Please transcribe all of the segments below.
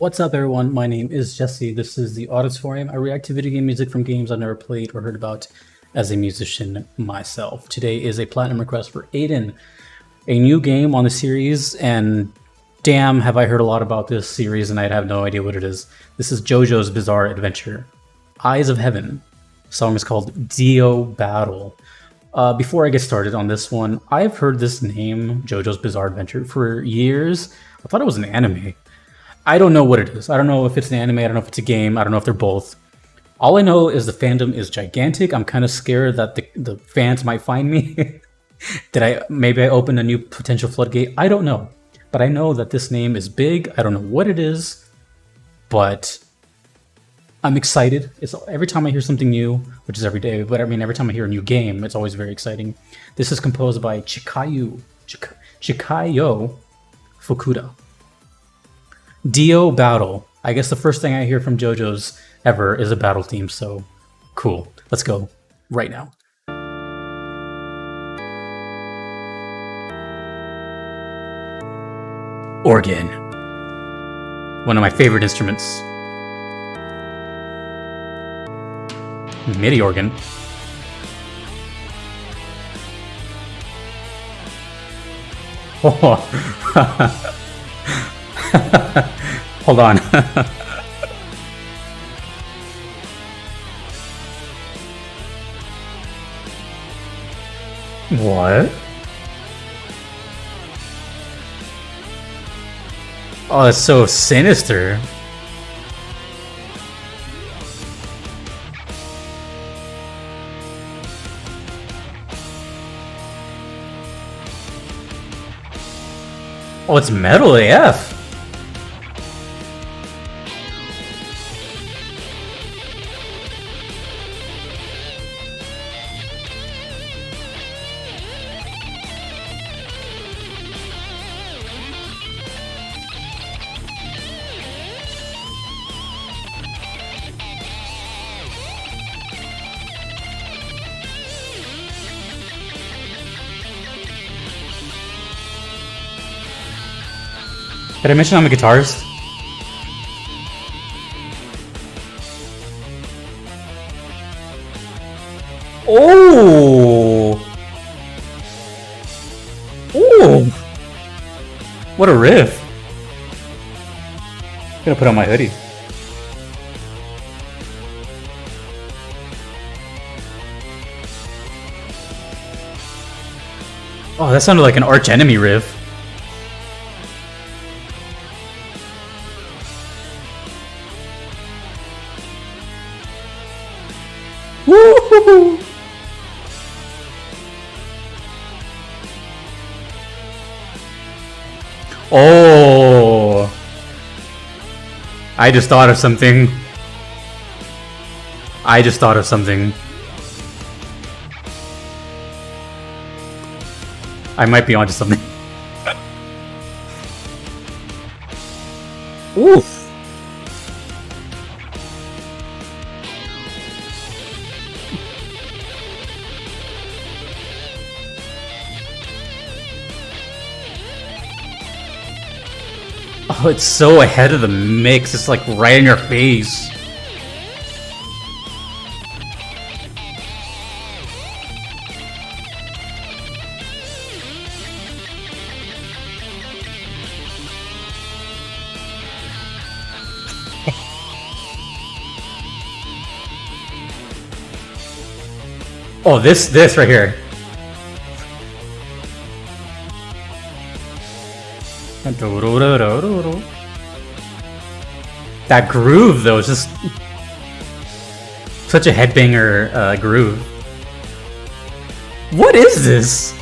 What's up, everyone? My name is Jesse. This is the Auditorium. I react to video game music from games I've never played or heard about as a musician myself. Today is a platinum request for Aiden, a new game on the series, and damn, have I heard a lot about this series and I have no idea what it is. This is JoJo's Bizarre Adventure, Eyes of Heaven. The song is called DIO Battle. Before I get started on this one, I've heard this name, JoJo's Bizarre Adventure, for years. I thought it was an anime. I don't know what it is. I don't know if it's an anime. I don't know if it's a game. I don't know if they're both. All I know is the fandom is gigantic. I'm kind of scared that the fans might find me. Maybe I opened a new potential floodgate? I don't know. But I know that this name is big. I don't know what it is, but I'm excited. It's every time I hear something new, which is every day, but I mean every time I hear a new game, it's always very exciting. This is composed by Chikayo Fukuda. DIO Battle. I guess the first thing I hear from JoJo's ever is a battle theme, so cool. Let's go right now. Organ. One of my favorite instruments. MIDI organ. Oh. Hold on. What? Oh, it's so sinister. Oh, it's metal AF. Did I mention I'm a guitarist? Oh! Oh! What a riff! I'm gonna put on my hoodie. Oh, that sounded like an Arch Enemy riff. Woo-hoo-hoo. Oh, I just thought of something. I might be onto something. Oof. Oh, it's so ahead of the mix. It's like right in your face. Oh, this right here. That groove, though, is just such a headbanger groove. What is this?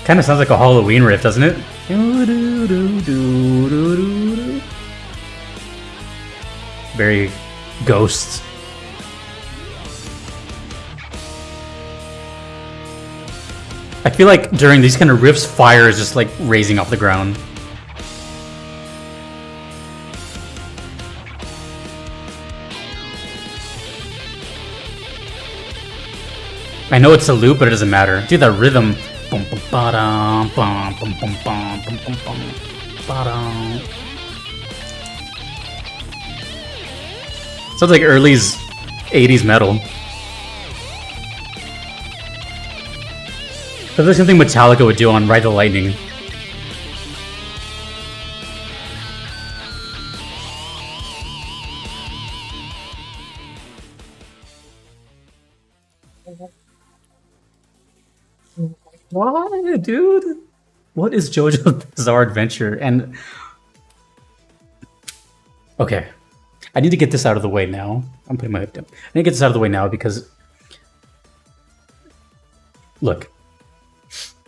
Kind of sounds like a Halloween riff, doesn't it? Very ghosts. I feel like during these kind of riffs, fire is just like raising off the ground. I know it's a loop, but it doesn't matter. Dude, that rhythm. Sounds like early 80s metal. Sounds like something Metallica would do on Ride the Lightning. Why, dude? What is JoJo's Bizarre Adventure? And okay, I need to get this out of the way now. I'm putting my hip down. I need to get this out of the way now because look,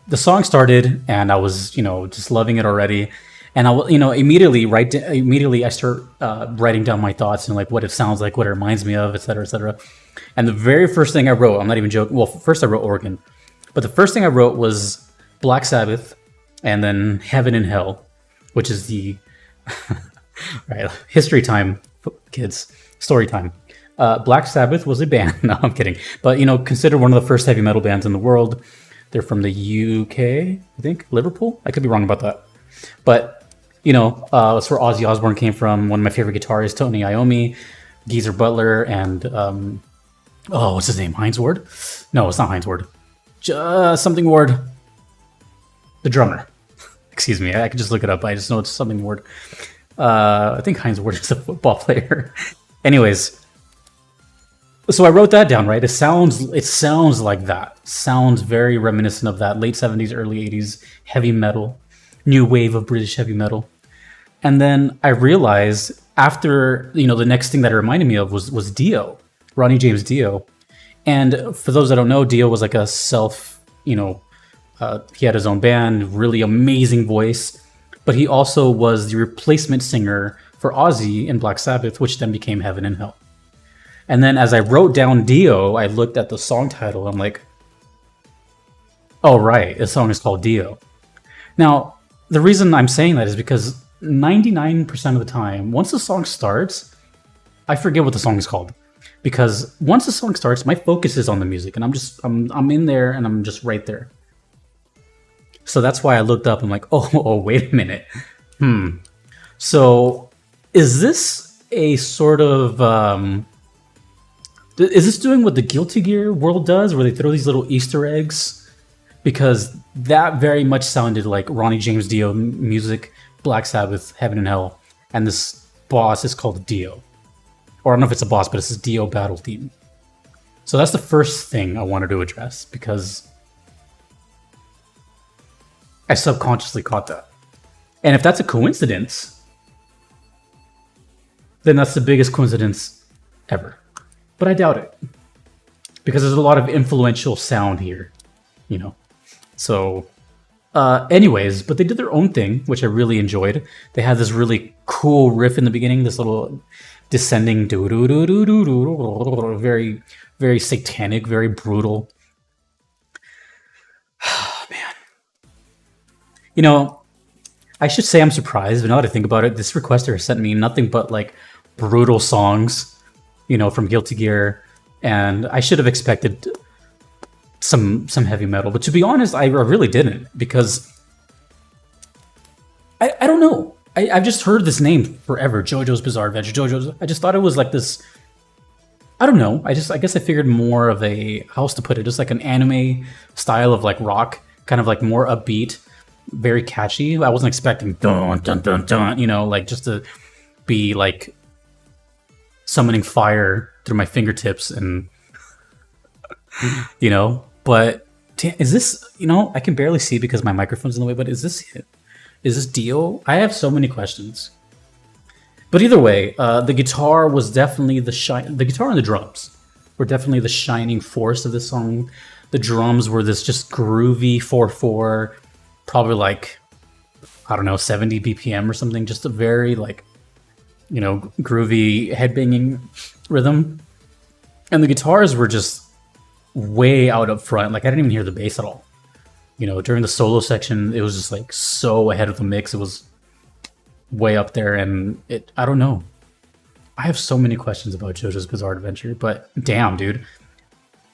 the song started and I was, just loving it already, and I, immediately I start writing down my thoughts and like what it sounds like, what it reminds me of, etc., etc. And the very first thing I wrote, I'm not even joking. Well, first I wrote Organ. But the first thing I wrote was Black Sabbath, and then Heaven and Hell, which is the right, history time, kids, story time. Black Sabbath was a band. No, I'm kidding. But considered one of the first heavy metal bands in the world. They're from the UK, I think, Liverpool. I could be wrong about that. But that's where Ozzy Osbourne came from. One of my favorite guitarists, Tony Iommi, Geezer Butler, and what's his name? Heinz Ward? No, it's not Heinz Ward. Something Ward, the drummer. Excuse me, I could just look it up. I just know it's something Ward. I think Heinz Ward is a football player. Anyways, so I wrote that down, right? It sounds like that. Sounds very reminiscent of that late 70s, early 80s heavy metal, new wave of British heavy metal. And then I realized after, the next thing that it reminded me of was Dio, Ronnie James Dio. And for those that don't know, Dio was like a he had his own band, really amazing voice, but he also was the replacement singer for Ozzy in Black Sabbath, which then became Heaven and Hell. And then as I wrote down Dio, I looked at the song title. I'm like, oh, right, the song is called Dio. Now, the reason I'm saying that is because 99% of the time, once the song starts, I forget what the song is called. Because once the song starts, my focus is on the music, and I'm in there, and I'm just right there. So that's why I looked up. I'm like, oh, wait a minute. So, is this a sort of is this doing what the Guilty Gear world does, where they throw these little Easter eggs? Because that very much sounded like Ronnie James Dio music, Black Sabbath, Heaven and Hell, and this boss is called Dio. Or I don't know if it's a boss, but it's this Dio battle theme. So that's the first thing I wanted to address, because I subconsciously caught that. And if that's a coincidence, then that's the biggest coincidence ever. But I doubt it. Because there's a lot of influential sound here, So, anyways, but they did their own thing, which I really enjoyed. They had this really cool riff in the beginning, this little descending very, very satanic, very brutal. Man. I should say I'm surprised, but now that I think about it, this requester sent me nothing but like brutal songs, from Guilty Gear, and I should have expected some heavy metal. But to be honest, I really didn't, because I don't know. I've just heard this name forever, JoJo's Bizarre Adventure. JoJo's. I just thought it was like this. I don't know. I guess I figured more of a, how else to put it, just like an anime style of like rock, kind of like more upbeat, very catchy. I wasn't expecting dun dun dun dun, like just to be like summoning fire through my fingertips and But is this? I can barely see because my microphone's in the way. But is this it? Is this Dio? I have so many questions. But either way, the guitar was definitely the guitar and the drums were definitely the shining force of this song. The drums were this just groovy 4/4, probably like, I don't know, 70 BPM or something. Just a very like, groovy headbanging rhythm. And the guitars were just way out up front. Like I didn't even hear the bass at all. You know, during the solo section, it was just like so ahead of the mix. It was way up there, and I don't know. I have so many questions about JoJo's Bizarre Adventure, but damn, dude.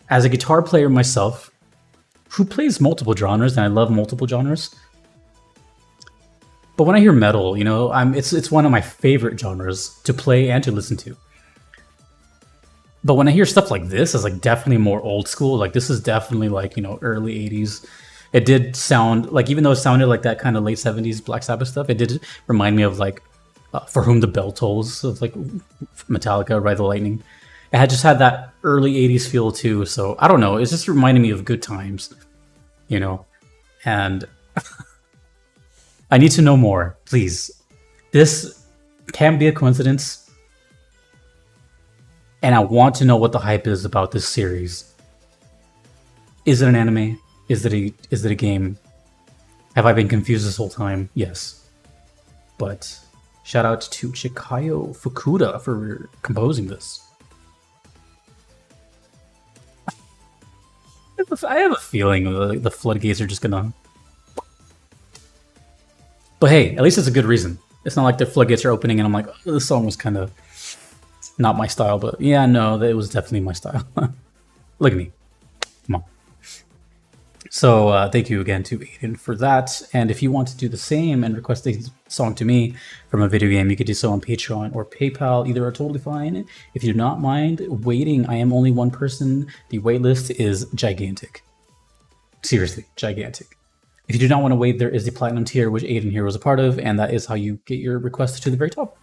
As a guitar player myself, who plays multiple genres, and I love multiple genres, but when I hear metal, you know, it's one of my favorite genres to play and to listen to. But when I hear stuff like this, it's like definitely more old school. Like this is definitely like, you know, early 80s. It did sound like, even though it sounded like that kind of late 70s Black Sabbath stuff, it did remind me of like For Whom the Bell Tolls, of like Metallica, Ride the Lightning. It had just had that early 80s feel too. So I don't know. It's just reminding me of good times, you know, and I need to know more, please. This can't be a coincidence. And I want to know what the hype is about this series. Is it an anime? Is it a game? Have I been confused this whole time? Yes. But shout out to Chikayo Fukuda for composing this. I have a feeling the floodgates are just gonna... But hey, at least it's a good reason. It's not like the floodgates are opening and I'm like, oh, this song was kind of not my style. But yeah, no, it was definitely my style. Look at me. Come on. So thank you again to Aiden for that. And if you want to do the same and request a song to me from a video game, you could do so on Patreon or PayPal. Either are totally fine. If you do not mind waiting, I am only one person. The waitlist is gigantic. Seriously, gigantic. If you do not want to wait, there is the Platinum tier, which Aiden here was a part of, and that is how you get your request to the very top.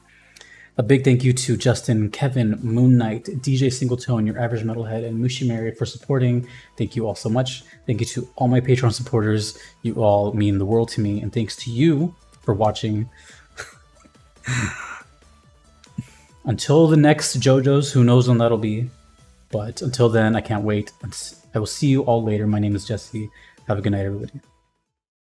A big thank you to Justin, Kevin, Moon Knight, DJ Singletone, Your Average Metalhead, and Mushi Marriott for supporting. Thank you all so much. Thank you to all my Patreon supporters. You all mean the world to me. And thanks to you for watching. Until the next JoJo's, who knows when that'll be. But until then, I can't wait. I will see you all later. My name is Jesse. Have a good night, everybody.